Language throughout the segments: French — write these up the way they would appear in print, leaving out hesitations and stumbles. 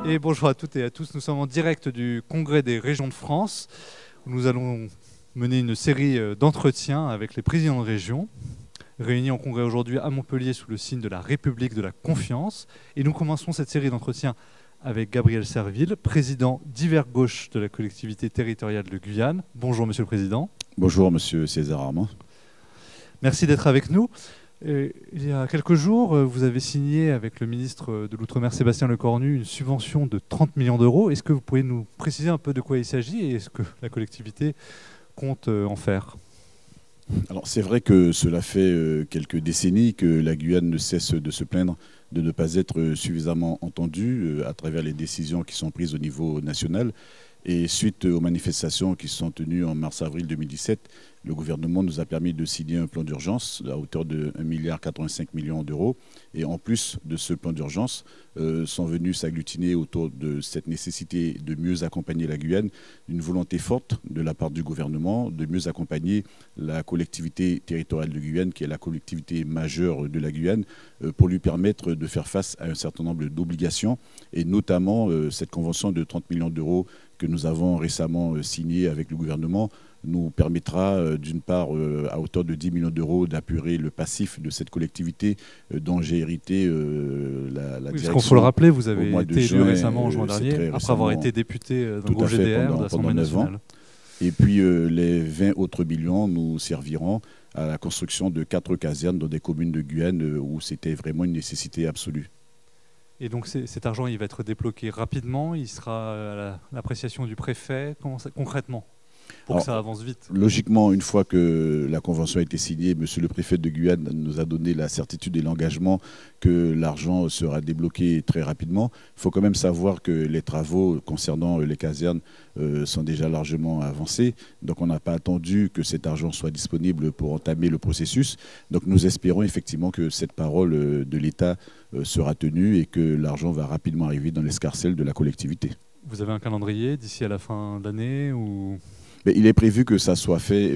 Et bonjour à toutes et à tous, nous sommes en direct du Congrès des régions de France, où nous allons mener une série d'entretiens avec les présidents de région, réunis en congrès aujourd'hui à Montpellier sous le signe de la République de la confiance. Et nous commencerons cette série d'entretiens avec Gabriel Serville, président d'Hiver Gauche de la collectivité territoriale de Guyane. Bonjour Monsieur le Président. Bonjour Monsieur César Armand. Merci d'être avec nous. Il y a quelques jours, vous avez signé avec le ministre de l'Outre-mer Sébastien Lecornu une subvention de 30 millions d'euros. Est-ce que vous pouvez nous préciser un peu de quoi il s'agit et est-ce que la collectivité compte en faire ? Alors c'est vrai que cela fait quelques décennies que la Guyane ne cesse de se plaindre de ne pas être suffisamment entendue à travers les décisions qui sont prises au niveau national. Et suite aux manifestations qui se sont tenues en mars-avril 2017, le gouvernement nous a permis de signer un plan d'urgence à hauteur de 1,85 milliard d'euros. Et en plus de ce plan d'urgence, sont venus s'agglutiner autour de cette nécessité de mieux accompagner la Guyane, une volonté forte de la part du gouvernement de mieux accompagner la collectivité territoriale de Guyane, qui est la collectivité majeure de la Guyane, pour lui permettre de faire face à un certain nombre d'obligations, et notamment cette convention de 30 millions d'euros que nous avons récemment signée avec le gouvernement nous permettra d'une part à hauteur de 10 millions d'euros d'apurer le passif de cette collectivité dont j'ai hérité la direction. Parce qu'on faut le rappeler, vous avez été élu récemment en juin très dernier, après avoir été député d'un groupe GDR de l'Assemblée nationale. Et puis les 20 autres millions nous serviront à la construction de 4 casernes dans des communes de Guyane où c'était vraiment une nécessité absolue. Et donc cet argent, il va être débloqué rapidement, il sera à l'appréciation du préfet, concrètement, pour que ça avance vite. Logiquement, une fois que la convention a été signée, monsieur le préfet de Guyane nous a donné la certitude et l'engagement que l'argent sera débloqué très rapidement. Il faut quand même savoir que les travaux concernant les casernes sont déjà largement avancés. Donc on n'a pas attendu que cet argent soit disponible pour entamer le processus. Donc nous espérons effectivement que cette parole de l'État sera tenue et que l'argent va rapidement arriver dans l'escarcelle de la collectivité. Vous avez un calendrier d'ici à la fin de l'année ou... Mais il est prévu que ça soit fait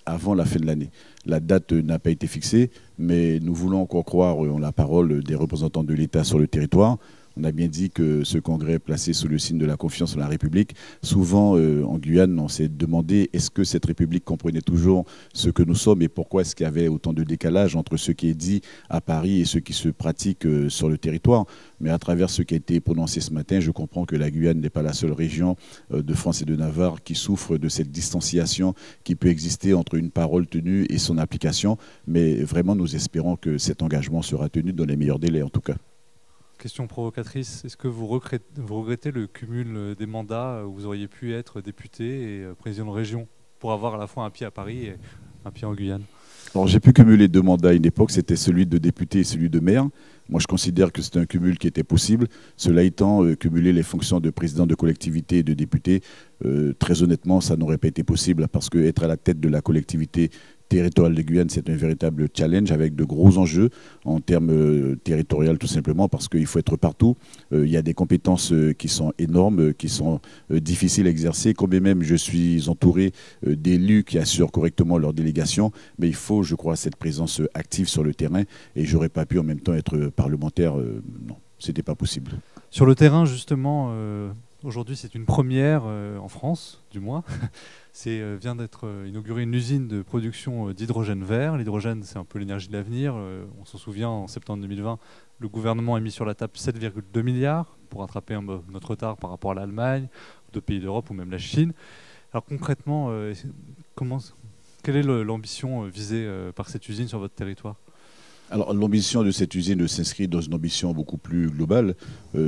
avant la fin de l'année. La date n'a pas été fixée, mais nous voulons encore croire en la parole des représentants de l'État sur le territoire. On a bien dit que ce congrès est placé sous le signe de la confiance en la République. Souvent, en Guyane, on s'est demandé est-ce que cette République comprenait toujours ce que nous sommes et pourquoi est-ce qu'il y avait autant de décalage entre ce qui est dit à Paris et ce qui se pratique sur le territoire. Mais à travers ce qui a été prononcé ce matin, je comprends que la Guyane n'est pas la seule région de France et de Navarre qui souffre de cette distanciation qui peut exister entre une parole tenue et son application. Mais vraiment, nous espérons que cet engagement sera tenu dans les meilleurs délais, en tout cas. Question provocatrice, est-ce que vous regrettez le cumul des mandats où vous auriez pu être député et président de région pour avoir à la fois un pied à Paris et un pied en Guyane ? Alors j'ai pu cumuler 2 mandats à une époque, c'était celui de député et celui de maire. Moi je considère que c'est un cumul qui était possible. Cela étant, cumuler les fonctions de président de collectivité et de député, très honnêtement, ça n'aurait pas été possible parce qu'être à la tête de la collectivité territoriale de Guyane, c'est un véritable challenge avec de gros enjeux en termes territoriaux tout simplement parce qu'il faut être partout. Il y a des compétences qui sont énormes, qui sont difficiles à exercer. Quand bien même je suis entouré d'élus qui assurent correctement leur délégation, mais il faut, je crois, cette présence active sur le terrain et j'aurais pas pu en même temps être parlementaire. Non, c'était pas possible. Sur le terrain, justement, aujourd'hui c'est une première en France, du moins. Vient d'être inaugurée une usine de production d'hydrogène vert. L'hydrogène, c'est un peu l'énergie de l'avenir. On s'en souvient, en septembre 2020, le gouvernement a mis sur la table 7,2 milliards pour rattraper notre retard par rapport à l'Allemagne, d'autres pays d'Europe ou même la Chine. Alors concrètement, quelle est l'ambition visée par cette usine sur votre territoire ? Alors l'ambition de cette usine s'inscrit dans une ambition beaucoup plus globale.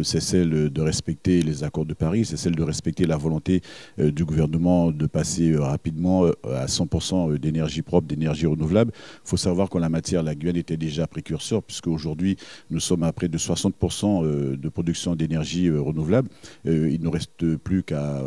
C'est celle de respecter les accords de Paris, c'est celle de respecter la volonté du gouvernement de passer rapidement à 100% d'énergie propre, d'énergie renouvelable. Il faut savoir qu'en la matière, la Guyane était déjà précurseur puisque aujourd'hui nous sommes à près de 60% de production d'énergie renouvelable. Il ne reste plus qu'à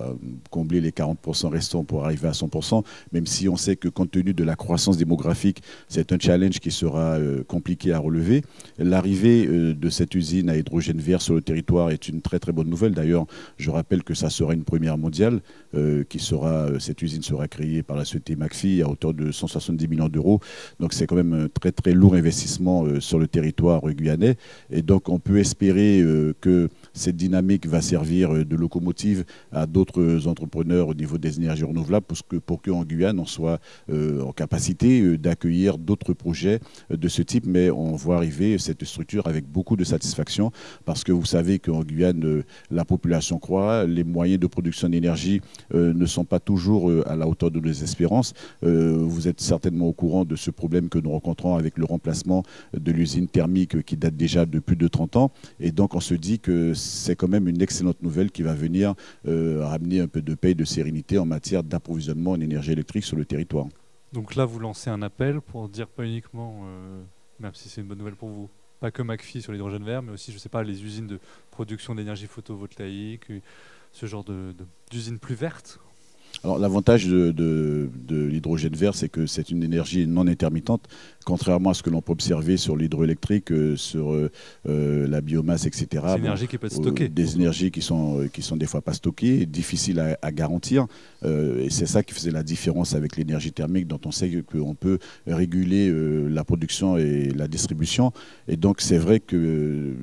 combler les 40% restants pour arriver à 100%, même si on sait que compte tenu de la croissance démographique, c'est un challenge qui sera compliqué à relever. L'arrivée de cette usine à hydrogène vert sur le territoire est une très très bonne nouvelle. D'ailleurs, je rappelle que ça sera une première mondiale. Cette usine sera créée par la société McPhy à hauteur de 170 millions d'euros. Donc c'est quand même un très très lourd investissement sur le territoire guyanais. Et donc on peut espérer que cette dynamique va servir de locomotive à d'autres entrepreneurs au niveau des énergies renouvelables pour qu'en Guyane, on soit en capacité d'accueillir d'autres projets de ce type. Mais on voit arriver cette structure avec beaucoup de satisfaction parce que vous savez qu'en Guyane, la population croît, les moyens de production d'énergie ne sont pas toujours à la hauteur de nos espérances. Vous êtes certainement au courant de ce problème que nous rencontrons avec le remplacement de l'usine thermique qui date déjà de plus de 30 ans. Et donc on se dit que c'est quand même une excellente nouvelle qui va venir ramener un peu de paix et de sérénité en matière d'approvisionnement en énergie électrique sur le territoire. Donc là, vous lancez un appel pour dire pas uniquement, même si c'est une bonne nouvelle pour vous, pas que McPhy sur l'hydrogène vert, mais aussi, je sais pas, les usines de production d'énergie photovoltaïque, ce genre d'usines plus vertes. Alors l'avantage de l'hydrogène vert, c'est que c'est une énergie non intermittente, contrairement à ce que l'on peut observer sur l'hydroélectrique, sur la biomasse, etc. C'est une énergie qui peut être stockée. Des énergies qui sont des fois pas stockées, difficiles à garantir. Et c'est ça qui faisait la différence avec l'énergie thermique, dont on sait qu'on peut réguler la production et la distribution. Et donc c'est vrai que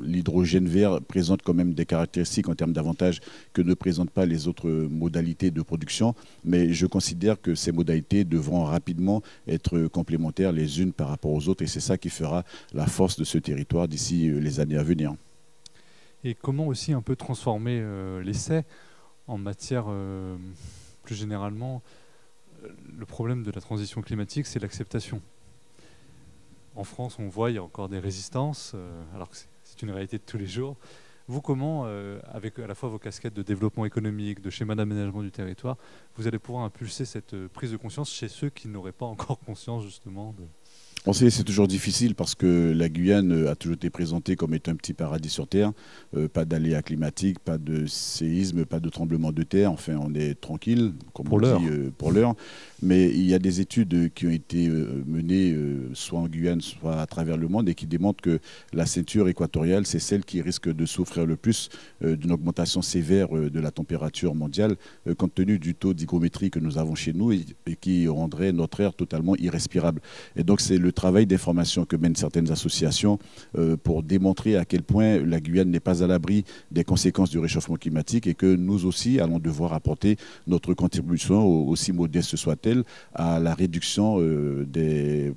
l'hydrogène vert présente quand même des caractéristiques en termes d'avantages que ne présentent pas les autres modalités de production, mais je considère que ces modalités devront rapidement être complémentaires les unes par rapport aux autres, et c'est ça qui fera la force de ce territoire d'ici les années à venir. Et comment aussi un peu transformer l'essai en matière, plus généralement, le problème de la transition climatique, c'est l'acceptation. En France, on voit, il y a encore des résistances, alors que c'est une réalité de tous les jours. Vous, comment, avec à la fois vos casquettes de développement économique, de schéma d'aménagement du territoire, vous allez pouvoir impulser cette prise de conscience chez ceux qui n'auraient pas encore conscience, justement On sait, c'est toujours difficile parce que la Guyane a toujours été présentée comme étant un petit paradis sur Terre. Pas d'aléas climatiques, pas de séisme, pas de tremblement de terre. Enfin, on est tranquille, comme on dit, pour l'heure. Mais il y a des études qui ont été menées soit en Guyane, soit à travers le monde et qui démontrent que la ceinture équatoriale, c'est celle qui risque de souffrir le plus d'une augmentation sévère de la température mondiale compte tenu du taux d'hygrométrie que nous avons chez nous et qui rendrait notre air totalement irrespirable. Et donc, c'est le travail d'information que mènent certaines associations pour démontrer à quel point la Guyane n'est pas à l'abri des conséquences du réchauffement climatique et que nous aussi allons devoir apporter notre contribution, aussi modeste soit-elle, à la réduction des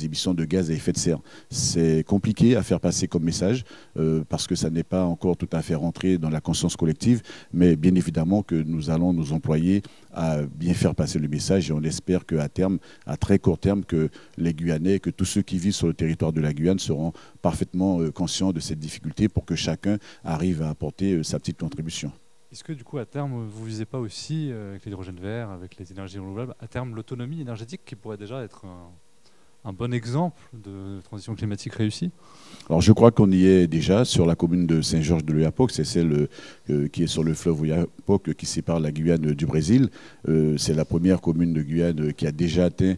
émissions de gaz à effet de serre. C'est compliqué à faire passer comme message parce que ça n'est pas encore tout à fait rentré dans la conscience collective, mais bien évidemment que nous allons nous employer à bien faire passer le message et on espère qu'à terme, à très court terme, que les Guyanais, que tous ceux qui vivent sur le territoire de la Guyane seront parfaitement conscients de cette difficulté pour que chacun arrive à apporter sa petite contribution. Est-ce que du coup, à terme, vous ne visez pas aussi, avec l'hydrogène vert, avec les énergies renouvelables, à terme l'autonomie énergétique qui pourrait déjà être un bon exemple de transition climatique réussie? Alors je crois qu'on y est déjà sur la commune de Saint-Georges de l'Oyapock, c'est celle qui est sur le fleuve Oyapock qui sépare la Guyane du Brésil. C'est la première commune de Guyane qui a déjà atteint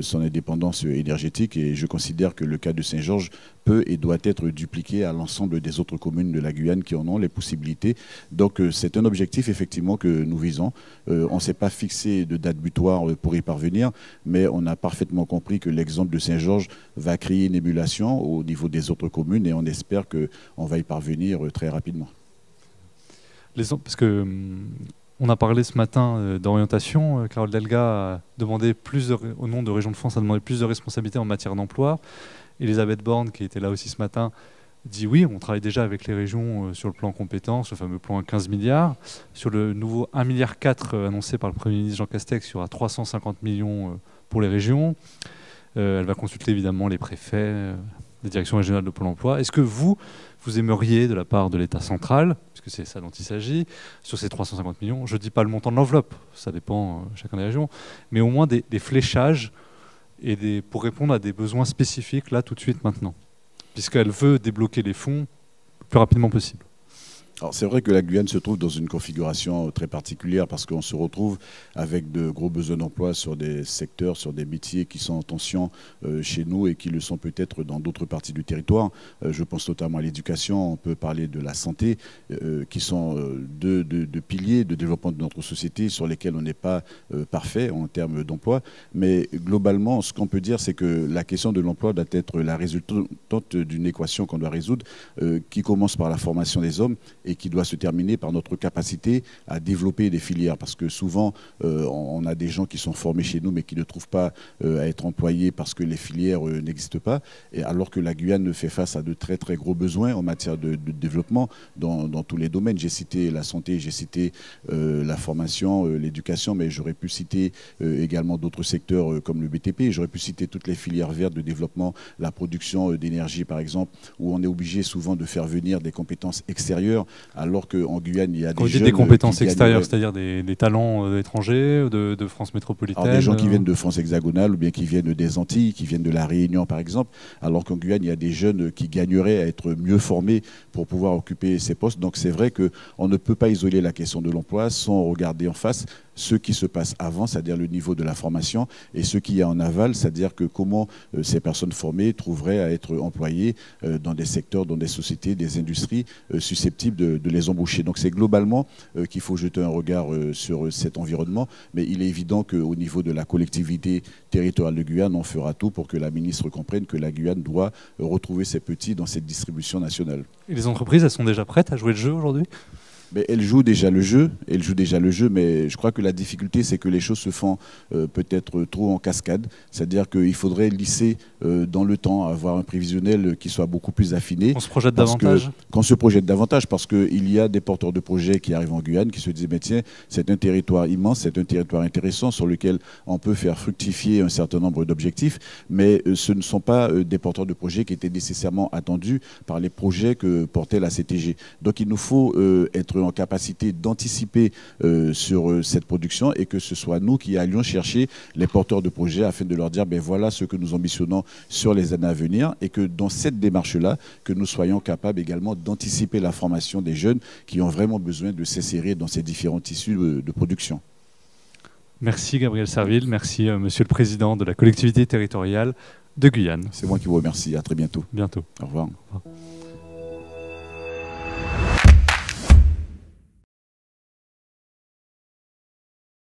son indépendance énergétique et je considère que le cas de Saint-Georges peut et doit être dupliqué à l'ensemble des autres communes de la Guyane qui en ont les possibilités. Donc c'est un objectif effectivement que nous visons. On ne s'est pas fixé de date butoir pour y parvenir, mais on a parfaitement compris que l'exemple de Saint-Georges va créer une émulation au niveau des autres communes et on espère qu'on va y parvenir très rapidement. Parce que on a parlé ce matin d'orientation. Carole Delga a demandé au nom de Région de France, a demandé plus de responsabilités en matière d'emploi. Elisabeth Borne, qui était là aussi ce matin, dit oui, on travaille déjà avec les régions sur le plan compétences, le fameux plan à 15 milliards. Sur le nouveau 1,4 milliard annoncé par le Premier ministre Jean Castex, il y aura 350 millions pour les régions. Elle va consulter évidemment les préfets, les directions régionales de Pôle emploi. Est-ce que vous aimeriez, de la part de l'État central, puisque c'est ça dont il s'agit, sur ces 350 millions, je ne dis pas le montant de l'enveloppe, ça dépend chacun des régions, mais au moins des fléchages pour répondre à des besoins spécifiques, là, tout de suite, maintenant, puisqu'elle veut débloquer les fonds le plus rapidement possible? Alors c'est vrai que la Guyane se trouve dans une configuration très particulière parce qu'on se retrouve avec de gros besoins d'emploi sur des secteurs, sur des métiers qui sont en tension chez nous et qui le sont peut-être dans d'autres parties du territoire. Je pense notamment à l'éducation, on peut parler de la santé, qui sont deux piliers de développement de notre société sur lesquels on n'est pas parfait en termes d'emploi. Mais globalement, ce qu'on peut dire, c'est que la question de l'emploi doit être la résultante d'une équation qu'on doit résoudre qui commence par la formation des hommes et qui doit se terminer par notre capacité à développer des filières. Parce que souvent, on a des gens qui sont formés chez nous, mais qui ne trouvent pas à être employés parce que les filières n'existent pas. Et alors que la Guyane fait face à de très très gros besoins en matière de développement dans tous les domaines. J'ai cité la santé, j'ai cité la formation, l'éducation, mais j'aurais pu citer également d'autres secteurs comme le BTP. J'aurais pu citer toutes les filières vertes de développement, la production d'énergie par exemple, où on est obligé souvent de faire venir des compétences extérieures, alors qu'en Guyane, il y a des jeunes... Des compétences extérieures, c'est-à-dire des talents étrangers, de France métropolitaine. Alors des gens qui viennent de France hexagonale ou bien qui viennent des Antilles, qui viennent de la Réunion par exemple, alors qu'en Guyane, il y a des jeunes qui gagneraient à être mieux formés pour pouvoir occuper ces postes. Donc c'est vrai qu'on ne peut pas isoler la question de l'emploi sans regarder en face ce qui se passe avant, c'est-à-dire le niveau de la formation, et ce qu'il y a en aval, c'est-à-dire que comment ces personnes formées trouveraient à être employées dans des secteurs, dans des sociétés, des industries susceptibles de les embaucher. Donc c'est globalement qu'il faut jeter un regard sur cet environnement, mais il est évident qu'au niveau de la collectivité territoriale de Guyane, on fera tout pour que la ministre comprenne que la Guyane doit retrouver ses petits dans cette distribution nationale. Et les entreprises, elles sont déjà prêtes à jouer le jeu aujourd'hui ? Mais elle joue déjà le jeu, mais je crois que la difficulté, c'est que les choses se font peut-être trop en cascade. C'est-à-dire qu'il faudrait lisser dans le temps, avoir un prévisionnel qui soit beaucoup plus affiné. On se projette davantage. Qu'on se projette davantage, parce qu'il y a des porteurs de projets qui arrivent en Guyane, qui se disent, mais tiens, c'est un territoire immense, c'est un territoire intéressant sur lequel on peut faire fructifier un certain nombre d'objectifs, mais ce ne sont pas des porteurs de projets qui étaient nécessairement attendus par les projets que portait la CTG. Donc il nous faut être en capacité d'anticiper sur cette production et que ce soit nous qui allions chercher les porteurs de projets afin de leur dire ben voilà ce que nous ambitionnons sur les années à venir et que dans cette démarche-là, que nous soyons capables également d'anticiper la formation des jeunes qui ont vraiment besoin de s'insérer dans ces différents tissus de production. Merci Gabriel Serville, merci Monsieur le Président de la collectivité territoriale de Guyane. C'est moi qui vous remercie, à très bientôt. Bientôt. Au revoir. Au revoir.